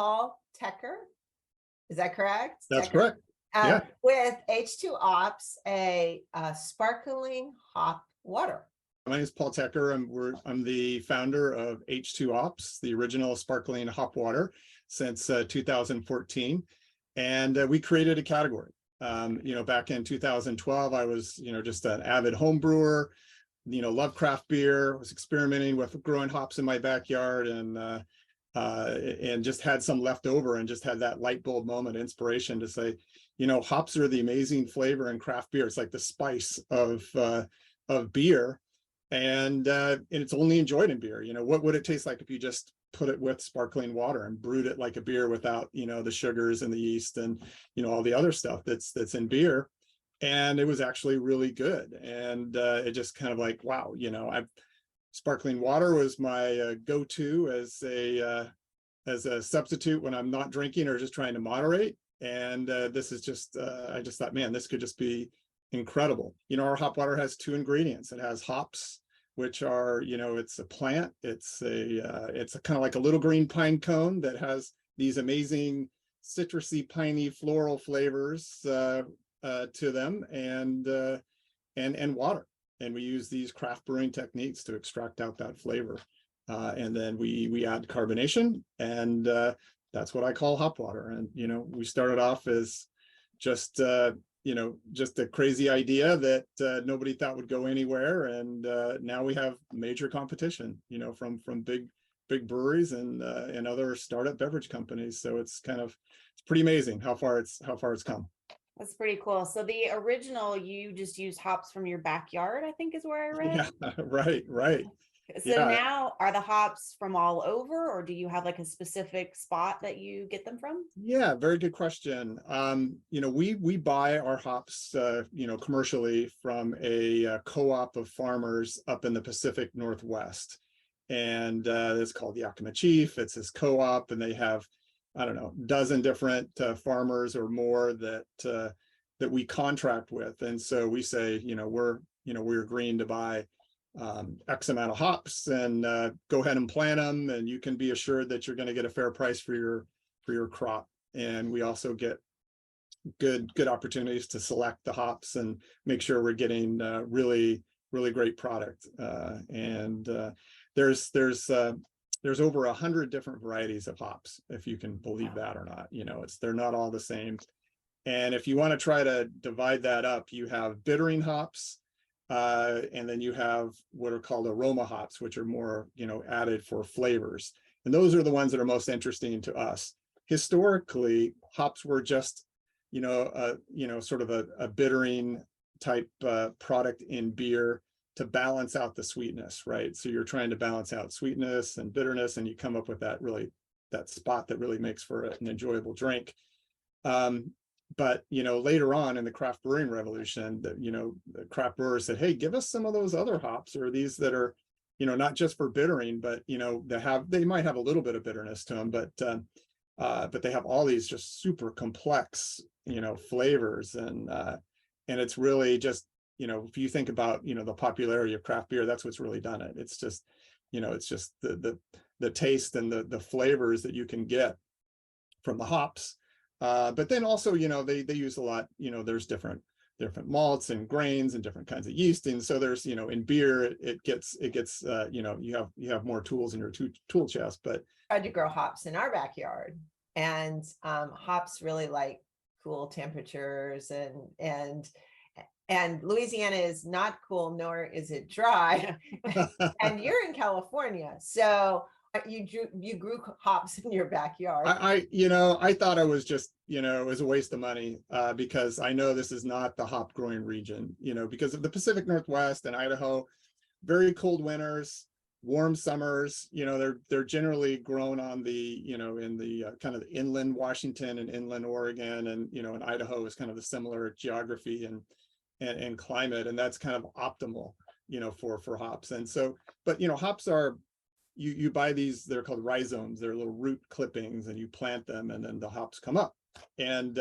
Paul Tecker. Is that correct? That's Tecker? correct. Yeah. With H2OPS, a sparkling hop water. My name is Paul Tecker. I'm the founder of H2OPS, the original sparkling hop water, since 2014. And we created a category. Back in 2012, I was, just an avid home brewer, loved craft beer, was experimenting with growing hops in my backyard, and just had some left over, and just had that light bulb moment, inspiration to say, hops are the amazing flavor in craft beer. It's like the spice of beer. And it's only enjoyed in beer. What would it taste like if you just put it with sparkling water and brewed it like a beer without, the sugars and the yeast and, all the other stuff that's in beer. And it was actually really good. And it just kind of like, wow, sparkling water was my go-to as a substitute when I'm not drinking or just trying to moderate. And this is just, I just thought, man, this could just be incredible. Our hop water has two ingredients. It has hops, which are, it's a plant. It's a kind of like a little green pine cone that has these amazing citrusy, piney, floral flavors to them, and water. And we use these craft brewing techniques to extract out that flavor. And then we add carbonation, and that's what I call hop water. And, we started off as just a crazy idea that nobody thought would go anywhere. And now we have major competition, from big breweries and other startup beverage companies. So it's pretty amazing how far it's come. That's pretty cool. So the original, you just use hops from your backyard, I think is where I read. Yeah, right. So now are the hops from all over, or do you have like a specific spot that you get them from? Yeah, very good question. We buy our hops, commercially from a co-op of farmers up in the Pacific Northwest. And it's called Yakima Chief. It's this co-op, and they have, I don't know, a dozen different farmers or more that we contract with. And so we say, we're agreeing to buy X amount of hops, and go ahead and plant them, and you can be assured that you're going to get a fair price for your crop. And we also get good opportunities to select the hops and make sure we're getting really great product. And there's over 100 different varieties of hops, if you can believe that or not. They're not all the same. And if you want to try to divide that up, you have bittering hops. And then you have what are called aroma hops, which are more, added for flavors. And those are the ones that are most interesting to us. Historically, hops were just, sort of a bittering type product in beer to balance out the sweetness, right? So you're trying to balance out sweetness and bitterness, and you come up with that spot that really makes for an enjoyable drink. But, later on in the craft brewing revolution, the craft brewers said, hey, give us some of those other hops, or these that are, not just for bittering, but, they might have a little bit of bitterness to them, but they have all these just super complex, flavors. And it's really just, if you think about, the popularity of craft beer, that's what's really done it. It's just, it's just the taste and the flavors that you can get from the hops. But then also, they use a lot, there's different malts and grains and different kinds of yeast. And so there's, in beer, it gets, you have more tools in your tool chest. But I tried to grow hops in our backyard, and hops really like cool temperatures, and Louisiana is not cool, nor is it dry. And you're in California, so you grew hops in your backyard. I thought I was just, it was a waste of money, because I know this is not the hop growing region, because of the Pacific Northwest and Idaho, very cold winters, warm summers. They're generally grown on the, in the kind of inland Washington and inland Oregon, and and Idaho is kind of the similar geography and climate, and that's kind of optimal, for hops. And so, but hops are, you buy these, they're called rhizomes, they're little root clippings, and you plant them, and then the hops come up. And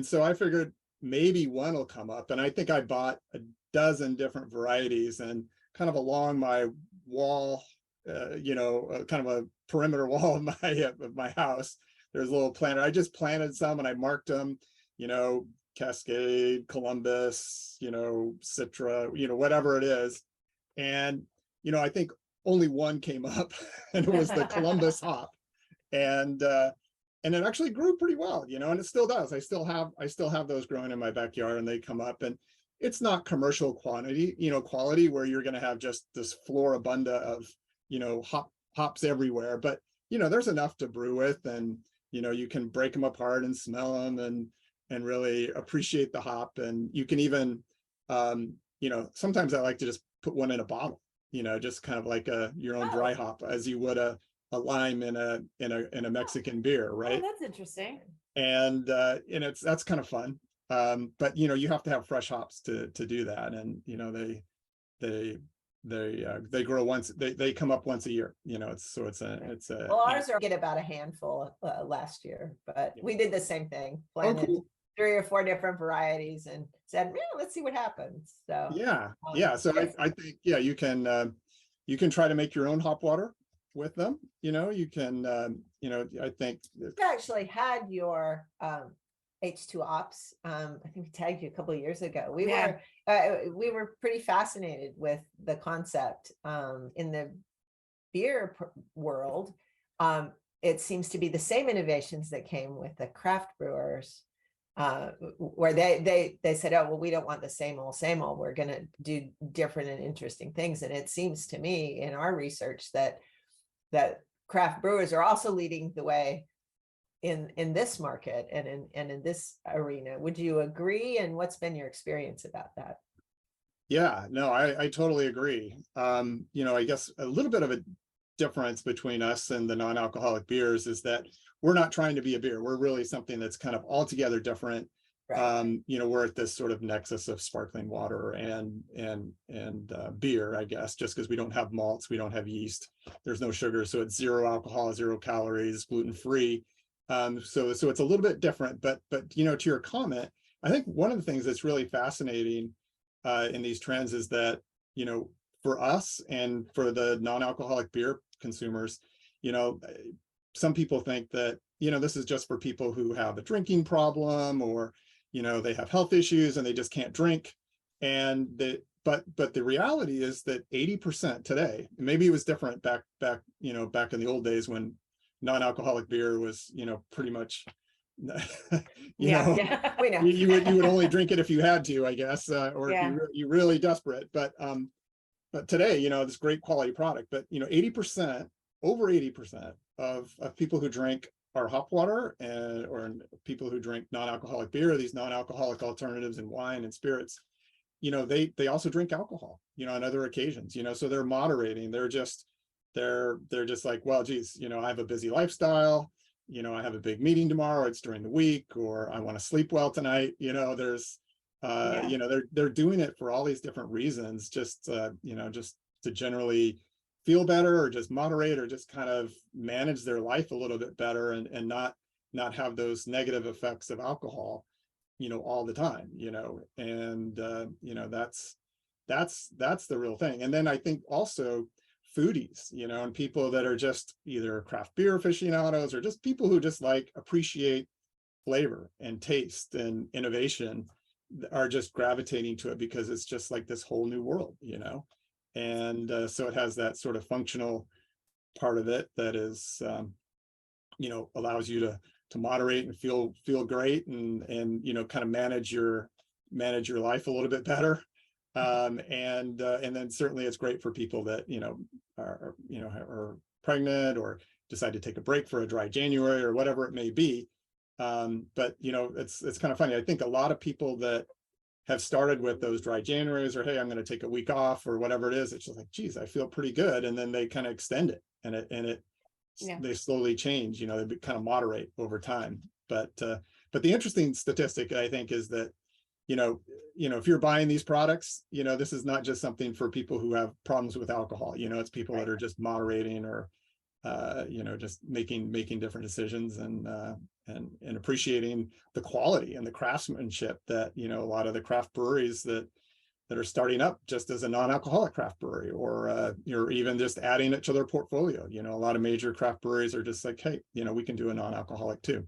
so I figured maybe one will come up, and I think I bought a dozen different varieties, and kind of along my wall, kind of a perimeter wall of my house, there's a little planter. I just planted some and I marked them, you know, Cascade, Columbus, you know, Citra, you know, whatever it is. And, you know, I think only one came up and it was the Columbus hop. And it actually grew pretty well, you know, and it still does. I still have those growing in my backyard and they come up, and it's not commercial quantity, you know, quality where you're going to have just this floribunda of, you know, hops everywhere. But, you know, there's enough to brew with, and, you know, you can break them apart and smell them and really appreciate the hop. And you can even, you know, sometimes I like to just put one in a bottle, you know, just kind of like your own dry hop, as you would a lime in a Mexican beer, Oh, right? that's interesting. And that's kind of fun. But you know, you have to have fresh hops to do that, and you know, they grow once, they come up once a year, you know. It's Well, ours are get about a handful last year, but we did the same thing, planted cool. 3 or 4 different varieties and said, yeah, let's see what happens. So yeah, so I think, yeah, you can try to make your own hop water with them, you know. You can you know, I think you actually had your H2OPS. I think we tagged you a couple of years ago. We were pretty fascinated with the concept in the beer world. It seems to be the same innovations that came with the craft brewers, where they said, oh, well, we don't want the same old, we're going to do different and interesting things. And it seems to me in our research that craft brewers are also leading the way in this market and in this arena. Would you agree? And what's been your experience about that? Yeah, no, I totally agree. You know, I guess a little bit of a difference between us and the non-alcoholic beers is that we're not trying to be a beer. We're really something that's kind of altogether different. Right. You know, we're at this sort of nexus of sparkling water and beer, I guess, just because we don't have malts, we don't have yeast, there's no sugar, so it's 0 alcohol, 0 calories, gluten-free. So it's a little bit different, but you know, to your comment, I think one of the things that's really fascinating in these trends is that, you know, for us and for the non-alcoholic beer consumers, you know, some people think that, you know, this is just for people who have a drinking problem, or, you know, they have health issues and they just can't drink. And but the reality is that 80% today, maybe it was different back, you know, back in the old days when non-alcoholic beer was, you know, pretty much, you know, we know. you would only drink it if you had to, I guess, or if you're really desperate. But today, you know, this great quality product, but you know, 80%, over 80% of people who drink our hop water or people who drink non-alcoholic beer, these non-alcoholic alternatives in wine and spirits, you know, they also drink alcohol, you know, on other occasions, you know, so they're moderating. They're just like, well, geez, you know, I have a busy lifestyle, you know, I have a big meeting tomorrow, it's during the week, or I want to sleep well tonight, you know, there's you know, they're doing it for all these different reasons, just you know, just to generally feel better, or just moderate, or just kind of manage their life a little bit better, and not have those negative effects of alcohol, you know, all the time, you know. And you know, that's the real thing. And then I think also foodies, you know, and people that are just either craft beer aficionados or just people who just like appreciate flavor and taste and innovation, are just gravitating to it because it's just like this whole new world, you know. And so it has that sort of functional part of it that is, you know, allows you to moderate and feel great, and you know, kind of manage your life a little bit better. And then certainly it's great for people that, you know, are pregnant or decide to take a break for a dry January or whatever it may be. But you know, it's kind of funny. I think a lot of people that have started with those dry Januaries, or hey, I'm going to take a week off or whatever it is, it's just like, geez, I feel pretty good, and then they kind of extend it, and they slowly change. You know, they kind of moderate over time. But the interesting statistic, I think, is that, you know, if you're buying these products, you know, this is not just something for people who have problems with alcohol. You know, it's people that are just moderating, or you know, just making different decisions, and appreciating the quality and the craftsmanship that, you know, a lot of the craft breweries that are starting up just as a non-alcoholic craft brewery, or you're even just adding it to their portfolio. You know, a lot of major craft breweries are just like, hey, you know, we can do a non-alcoholic too.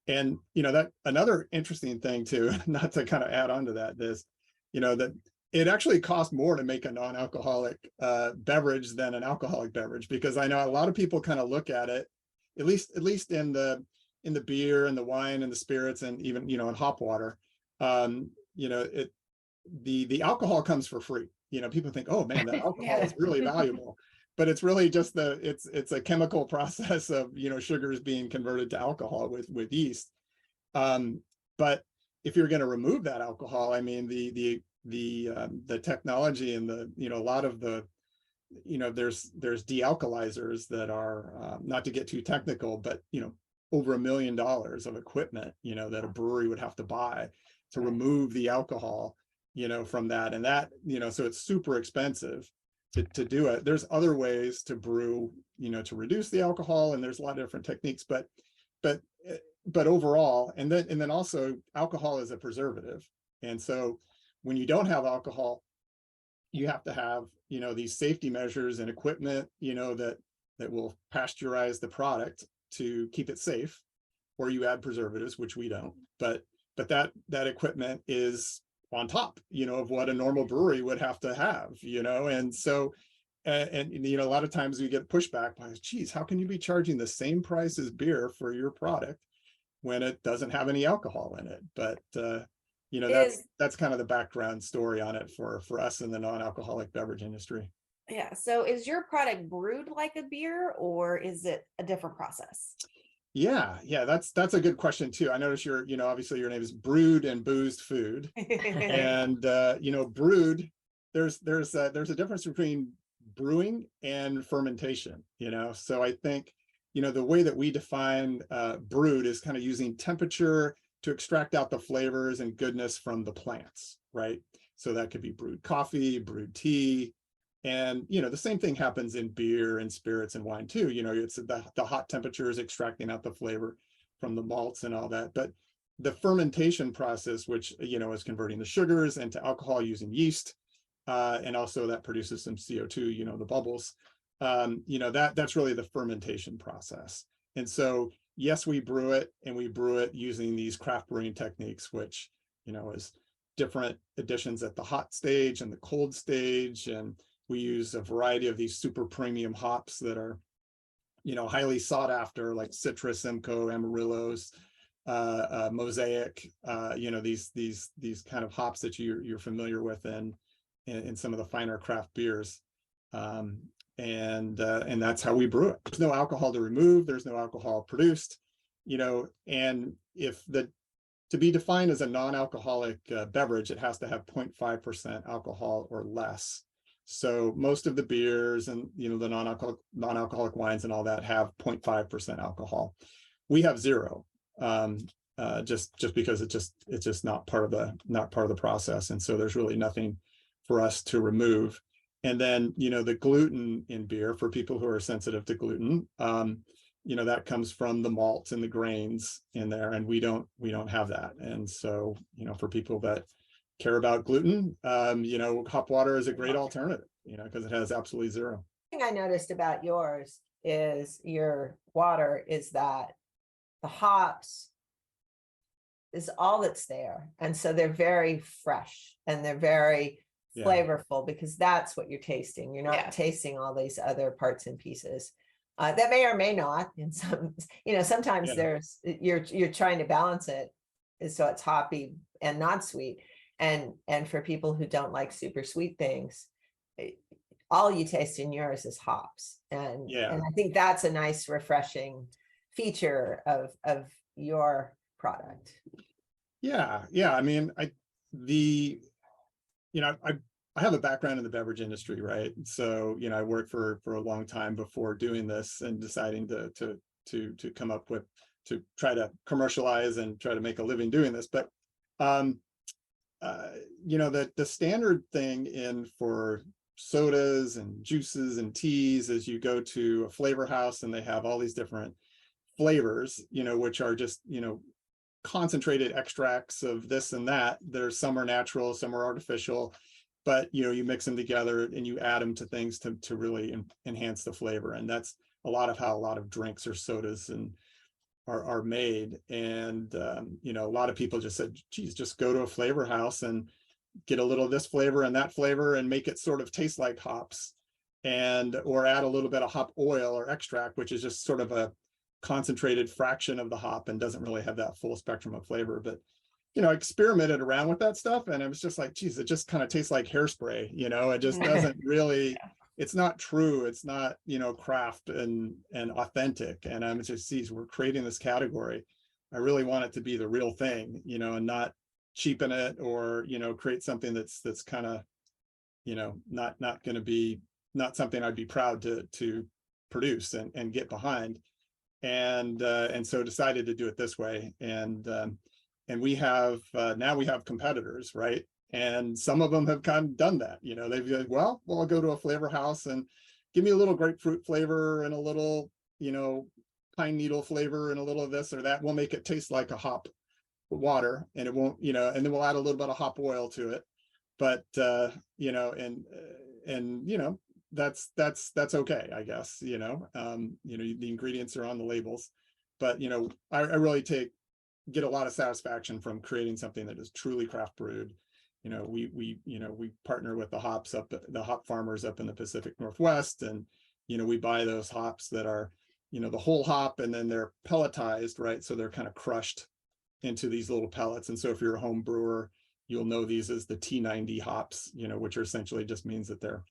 And, you know, that another interesting thing too, not to kind of add on to that, is, you know, that it actually costs more to make a non-alcoholic beverage than an alcoholic beverage, because I know a lot of people kind of look at it, at least in the beer and the wine and the spirits, and even, you know, in hop water, you know, the alcohol comes for free. You know, people think, oh man, that alcohol is really valuable, but it's really just it's a chemical process of, you know, sugars being converted to alcohol with yeast. But if you're going to remove that alcohol, I mean, the technology and the, you know, a lot of the, you know, there's dealkalizers that are, not to get too technical, but, you know, over $1 million of equipment, you know, that a brewery would have to buy to remove the alcohol, you know, from that. And that, you know, so it's super expensive to do it. There's other ways to brew, you know, to reduce the alcohol, and there's a lot of different techniques, but overall, and then also alcohol is a preservative. And so when you don't have alcohol, you have to have, you know, these safety measures and equipment, you know, that will pasteurize the product to keep it safe, or you add preservatives, which we don't, but that equipment is on top, you know, of what a normal brewery would have to have, you know. And so and you know, a lot of times we get pushback by, geez, how can you be charging the same price as beer for your product when it doesn't have any alcohol in it? But you know, that's kind of the background story on it for us in the non-alcoholic beverage industry. Yeah. So is your product brewed like a beer, or is it a different process? Yeah, that's a good question too. I notice your, you know, obviously your name is Brewed and Boozed Food, and you know, brewed, there's a difference between brewing and fermentation, you know. So I think, you know, the way that we define brewed is kind of using temperature to extract out the flavors and goodness from the plants, right? So that could be brewed coffee, brewed tea. And, you know, the same thing happens in beer and spirits and wine too. You know, it's the hot temperature is extracting out the flavor from the malts and all that. But the fermentation process, which, you know, is converting the sugars into alcohol using yeast, and also that produces some CO2, you know, the bubbles, you know, that's really the fermentation process. And so, yes, we brew it, and we brew it using these craft brewing techniques, which, you know, is different additions at the hot stage and the cold stage. And we use a variety of these super premium hops that are, you know, highly sought after, like Citrus, Simcoe, Amarillos, Mosaic, you know, these kind of hops that you're familiar with in some of the finer craft beers. And that's how we brew it. There's no alcohol to remove, there's no alcohol produced, you know. And to be defined as a non-alcoholic beverage, it has to have 0.5% alcohol or less. So most of the beers and, you know, the non-alcoholic wines and all that have 0.5% alcohol. We have 0, just because it's just not part of the process. And so there's really nothing for us to remove. And then, you know, the gluten in beer, for people who are sensitive to gluten, you know, that comes from the malts and the grains in there, and we don't have that. And so, you know, for people that care about gluten, you know, hop water is a great alternative, you know, because it has absolutely 0. The thing I noticed about yours is your water is that the hops is all that's there. And so they're very fresh and they're very flavorful, because that's what you're tasting. You're not tasting all these other parts and pieces. That may or may not, in some, you know, sometimes there's, you're trying to balance it so it's hoppy and not sweet. And for people who don't like super sweet things, all you taste in yours is hops. And I think that's a nice, refreshing feature of your product. I mean, you know, I have a background in the beverage industry, right? So, you know, I worked for a long time before doing this and deciding to come up with, to try to commercialize and try to make a living doing this. But you know, the standard thing for sodas and juices and teas is you go to a flavor house and they have all these different flavors, you know, which are just, you know, concentrated extracts of this and that. There's some are natural, some are artificial. but you mix them together and you add them to things to really enhance the flavor. And that's a lot of how a lot of drinks or sodas and are made. And a lot of people just said, geez, just go to a flavor house and get a little of this flavor and that flavor and make it sort of taste like hops, or add a little bit of hop oil or extract, which is just sort of a concentrated fraction of the hop and doesn't really have that full spectrum of flavor. But I experimented around with that stuff, and it was just like, geez, it just kind of tastes like hairspray. It just doesn't really, it's not true. It's not, craft and authentic. And I'm just, geez, we're creating this category. I really want it to be the real thing, and not cheapen it, or, create something that's kind of, not going to be, not something I'd be proud to produce and get behind. And so decided to do it this way. And we have now we have competitors, right? And some of them have kind of done that. They've said, well, I'll go to a flavor house and give me a little grapefruit flavor and a little, pine needle flavor and a little of this or that. We'll make it taste like a hop water, and it won't, and then we'll add a little bit of hop oil to it. But that's okay, I guess. The ingredients are on the labels, but I really get a lot of satisfaction from creating something that is truly craft brewed. We partner with the hop farmers up in the Pacific Northwest, and we buy those hops that are the whole hop, and then they're pelletized, right? So they're kind of crushed into these little pellets. And so if you're a home brewer, you'll know these as the T90 hops, which are essentially just means that they're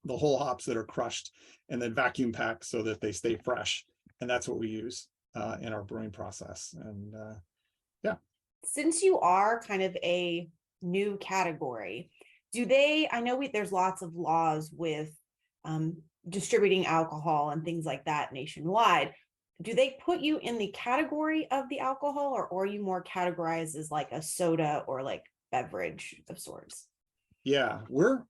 the whole hops that are crushed and then vacuum packed so that they stay fresh. And that's what we use in our brewing process. And since you are kind of a new category, I know there's lots of laws with distributing alcohol and things like that nationwide. Do they put you in the category of the alcohol, or are you more categorized as like a soda or like beverage of sorts? Yeah, we're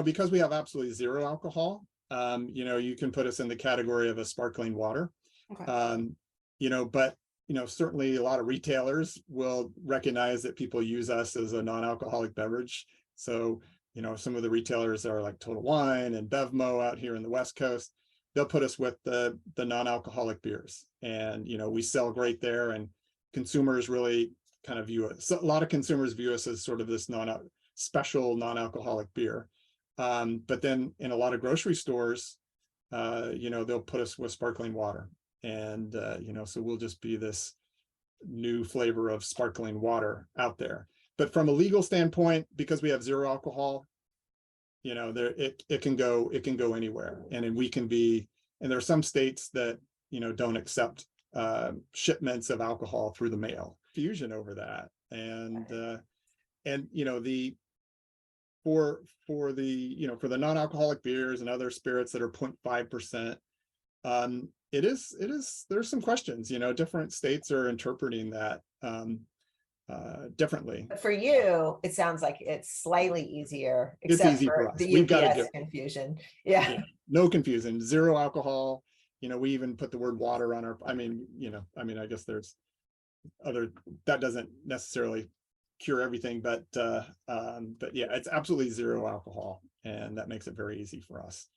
because we have absolutely zero alcohol, you can put us in the category of a sparkling water. Okay. But certainly a lot of retailers will recognize that people use us as a non-alcoholic beverage. So some of the retailers are like Total Wine and Bevmo out here in the West Coast. They'll put us with the non-alcoholic beers, and we sell great there, and consumers really kind of view it. So a lot of consumers view us as sort of this special non-alcoholic beer. But then in a lot of grocery stores, they'll put us with sparkling water. And, so we'll just be this new flavor of sparkling water out there. But from a legal standpoint, because we have zero alcohol, it can go anywhere. And then and there are some states that, don't accept shipments of alcohol through the mail. Fusion over that. And for the non-alcoholic beers and other spirits that are 0.5%, there's some questions. Different states are interpreting that differently. For you, it sounds like it's slightly easier, It's except easy for for us. the We've got to UPS confusion. Yeah. No confusion, zero alcohol. We even put the word water on our, I guess there's that doesn't necessarily cure everything, but yeah, it's absolutely zero alcohol, and that makes it very easy for us.